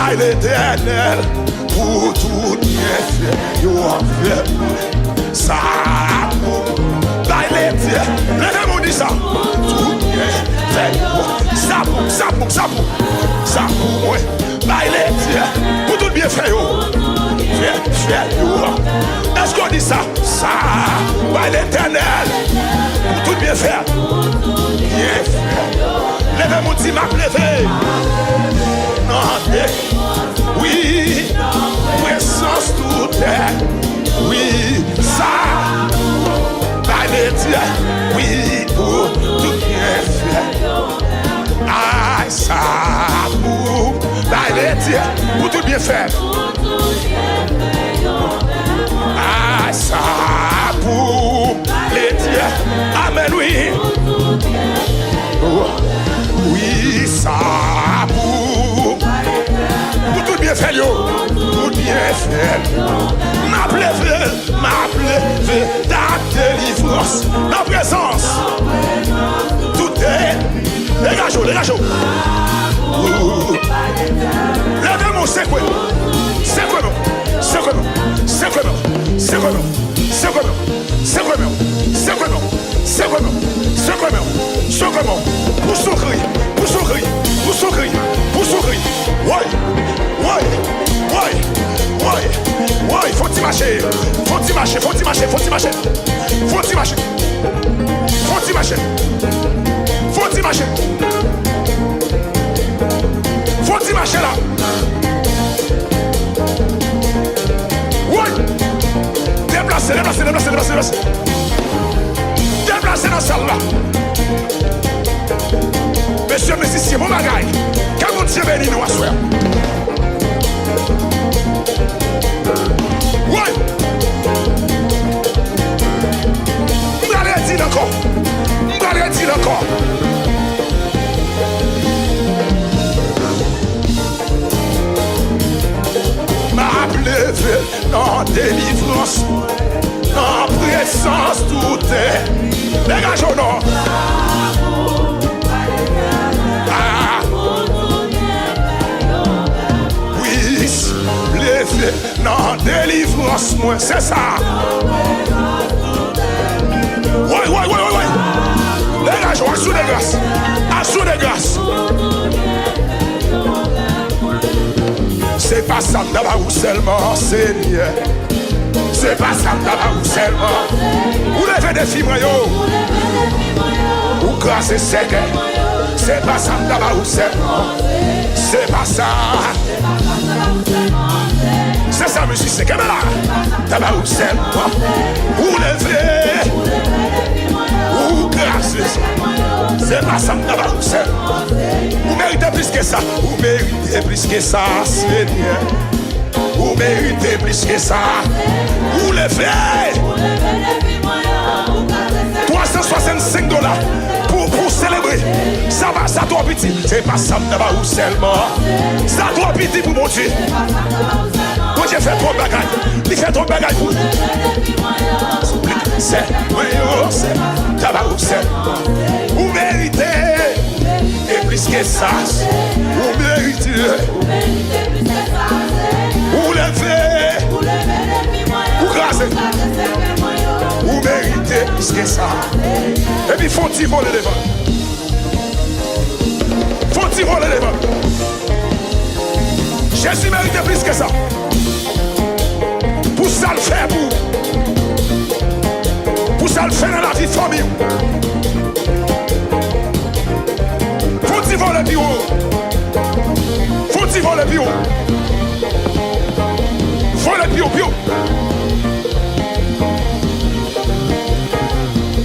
By l'Éternel, pour tout bien fait, yo en fait. Ça pour, by l'Éternel, levez-moi dit ça. Tout bien fait, ça pour moi. By l'Éternel, pour tout bien fait, yo. Fait, yo. Est-ce qu'on dit ça? Ça, by l'Éternel, pour tout bien fait. Bien fait. Levez-moi dit ma levé. Oui, puissance tout est. Oui, ça, by l'Éternel. Oui, pour tout bien fait. Ah, ça, by l'Éternel, pour tout bien fait. Ah, ça, pour l'Éternel. Amen, oui. Oui, ça, pour tout bien fait, yo. Tout bien fait. Ma plève, ta délivrance, ta présence. Tout est. Dégagez-vous. Levez-moi, c'est quoi? Pour sourire. Ouais, faut-il marcher. Faut-il marcher là. Ouais. Déplacez. Déplacez dans la salle là. Monsieur musicien, mon bagaille. Quand mon Dieu bénit nous à soir. Ouais. M'allez dire encore. Ma plève dans délivrance, en présence tout est. Dégagez non. Oui, plève dans délivrance, moi, c'est ça. Ouais. Dégagez, assous de grâce. C'est pas ça d'abord seulement, Seigneur. C'est pas ça d'abord seulement. Vous levez des filles, ou grâce et sec. C'est pas ça d'abord seulement. C'est pas ça. C'est ça, monsieur, c'est comme là. D'abord seulement. Vous levez. Ou grâce. C'est pas ça d'abord seulement. Vous méritez plus que ça. Vous méritez plus que ça, Seigneur. Vous méritez plus que ça. Vous levez. 365 $ pour célébrer. Ça va, ça doit petit. C'est pas ça d'abord seulement. Ça doit petit pour mon Dieu. Moi j'ai fait trop de bagaille. Il fait trop de bagaille pour nous. C'est d'abord seulement. Vous méritez. Et plus que ça, vous méritez. Vous levez. Vous grâcez. Vous méritez plus que ça. Et puis faut-il voler devant. Faut-il voler devant. Jésus mérite plus que ça. Pour ça le faire pour ça le faire dans la vie de famille. Faut-il voler plus haut. Faut-il voler plus haut. Voler plus haut.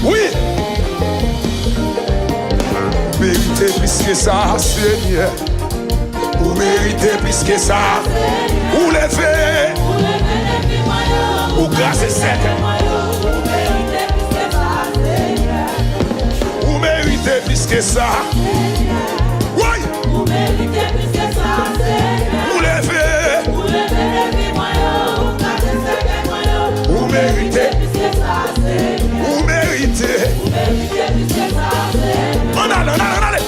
Oui. Vous méritez plus que ça, Seigneur. Vous méritez plus que ça. Vous levez. Vous grâce et sec. Vous méritez plus que ça. Oui. Vous méritez plus que ça. Vous levez. Vous méritez. Vous méritez. On allez.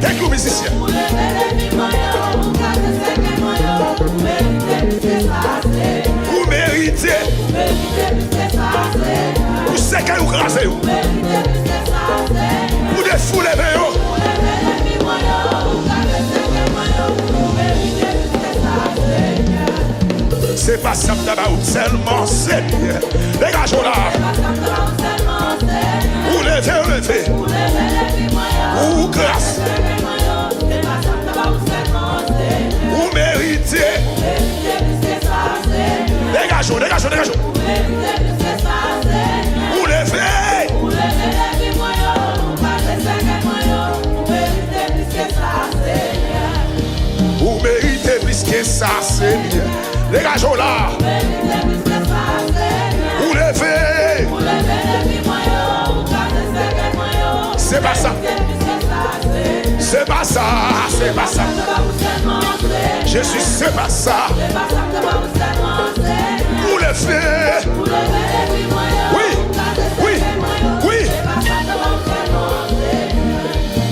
Quelques musiciens. c'est qu'elle vous crase. Vous défoulez, c'est pas ça que seulement Seigneur. Dégagez là. Vous levez. Vous grâce. Vous méritez. Dégagez. Vous levez. Vous méritez plus que ça, Seigneur. Dégagez là. Vous levez. C'est pas ça. C'est pas ça. Jésus, c'est pas ça. Vous levez. Oui.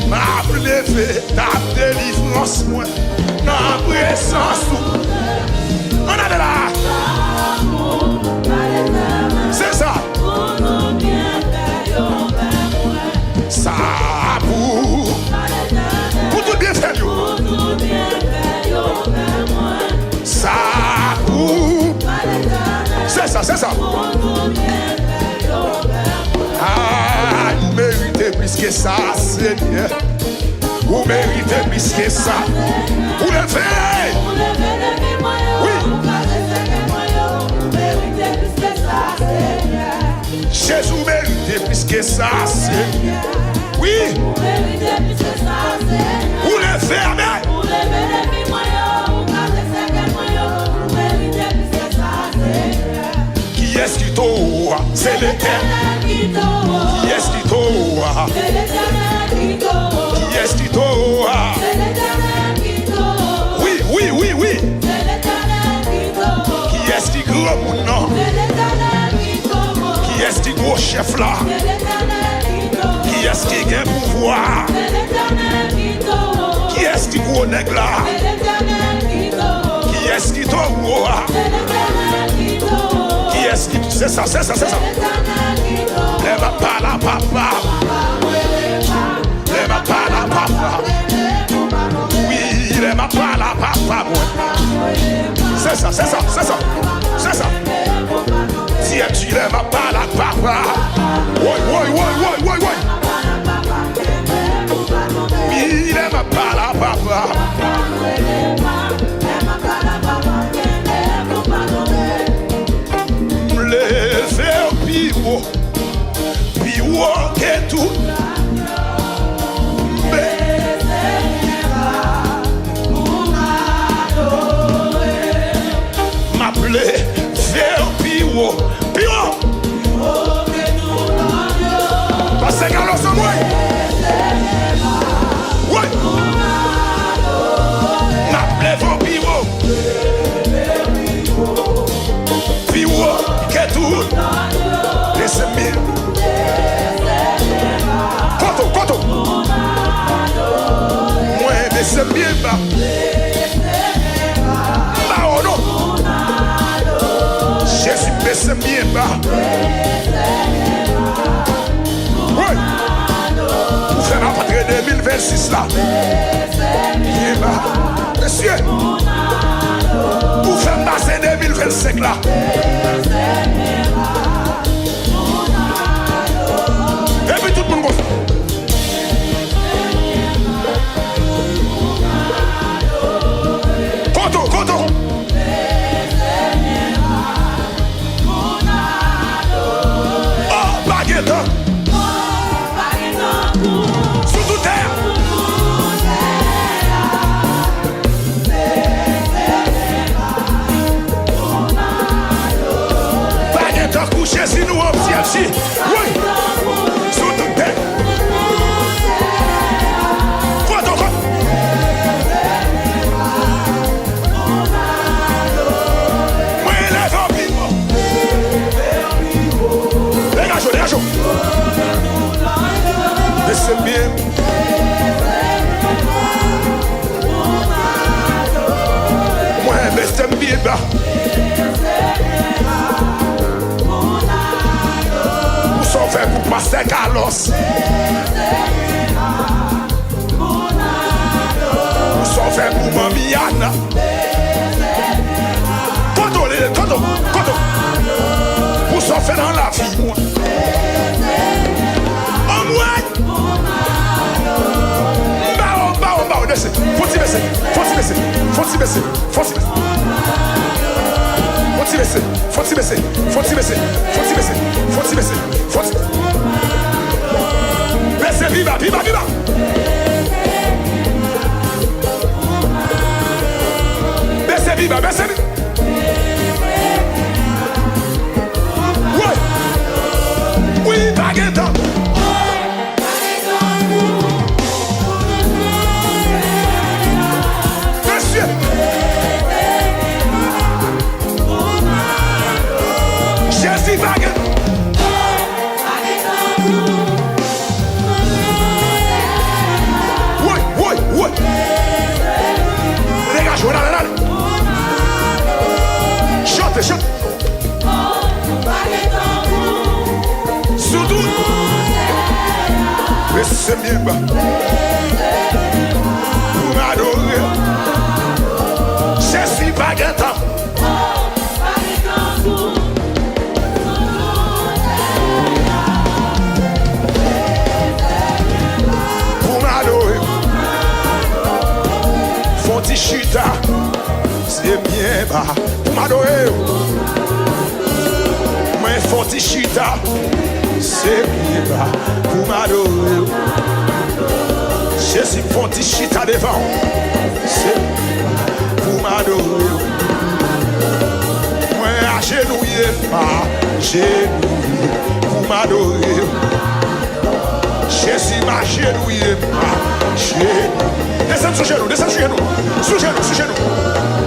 M'a levé, ta délivrance, moi. Dans présence. On a de là. C'est ça. Ça pour tout bien faire. Ça pour. C'est ça. Ah, vous méritez plus que ça, Seigneur. Vous méritez plus que ça. Vous le faites. Oui. Jésus mérite plus que ça, Seigneur. Oui. Vous le fermez. Qui est-ce qui t'aura? C'est l'Éternel. Qui est-ce qui t'aura? C'est l'Éternel qui t'aura. Qui est-ce qui t'aura? C'est l'Éternel qui t'aura. Oui. C'est l'Éternel qui t'aura. Qui est-ce qui gros mon nom? C'est l'Éternel qui t'aura. Qui est-ce qui gros chef là? C'est l'Éternel qui t'aura. Qui est-ce qui gagne pouvoir? C'est l'Éternel qui t'aura. Qui est-ce qui gros nègre là? C'est l'Éternel qui t'aura. Qui est-ce qui t'aura? C'est l'Éternel qui t'aura. Qui est-ce qui... C'est ça. C'est l'Éternel qui t'aura. Elle va pas la papa. Elle va pas la papa. Oui, elle va pas la papa. C'est ça. Si tu ne vas pas la papa. Oui. Oui, il ne va pas la papa. Levé au pivot que tout. M'appeler vers pivot. Parce que alors c'est moi. Oui. M'appeler vers pivot. Pivot que tout. Laissez-moi. Koto. Moi, laissez-moi bas. Oh non. Jésus, laissez-moi bas. Oui. Vous faites la patrie 2026 là. Monsieur. Vous faites passer 2025 là. Et puis tout le monde gosse. Koto. Oh, baguette. Sous toute terre. Baguette couché si nous observons. Oui. Sous toute terre. Koto. Moi, lève au pivot. Dégagez. Laissez bien. Moi, laissez bien bas. Pasteur Carlos. Pour s'en faire pour Mamie Anna. Koto. Pour s'en faire dans la vie, moi. En moi. Bah, descend. Faut-il baisser. Baissez, viva. Baissez, viva. Oui, baguette. Monsieur. Jésus baguette. Oui. Dégage, là. Chante. Surtout. Laissez bien bas. Pour m'adorer. Jésus baguette. Pour m'adorer. Fontichita. C'est bien bas. Pour m'adorer. Mais Fontichita. C'est bien bas. Pour m'adorer. Jésus Fontichita devant. C'est pour m'adorer. Moi agenouillé, pour m'adorer. Jésus m'agenouillé, Descends sous genou. Sous genou.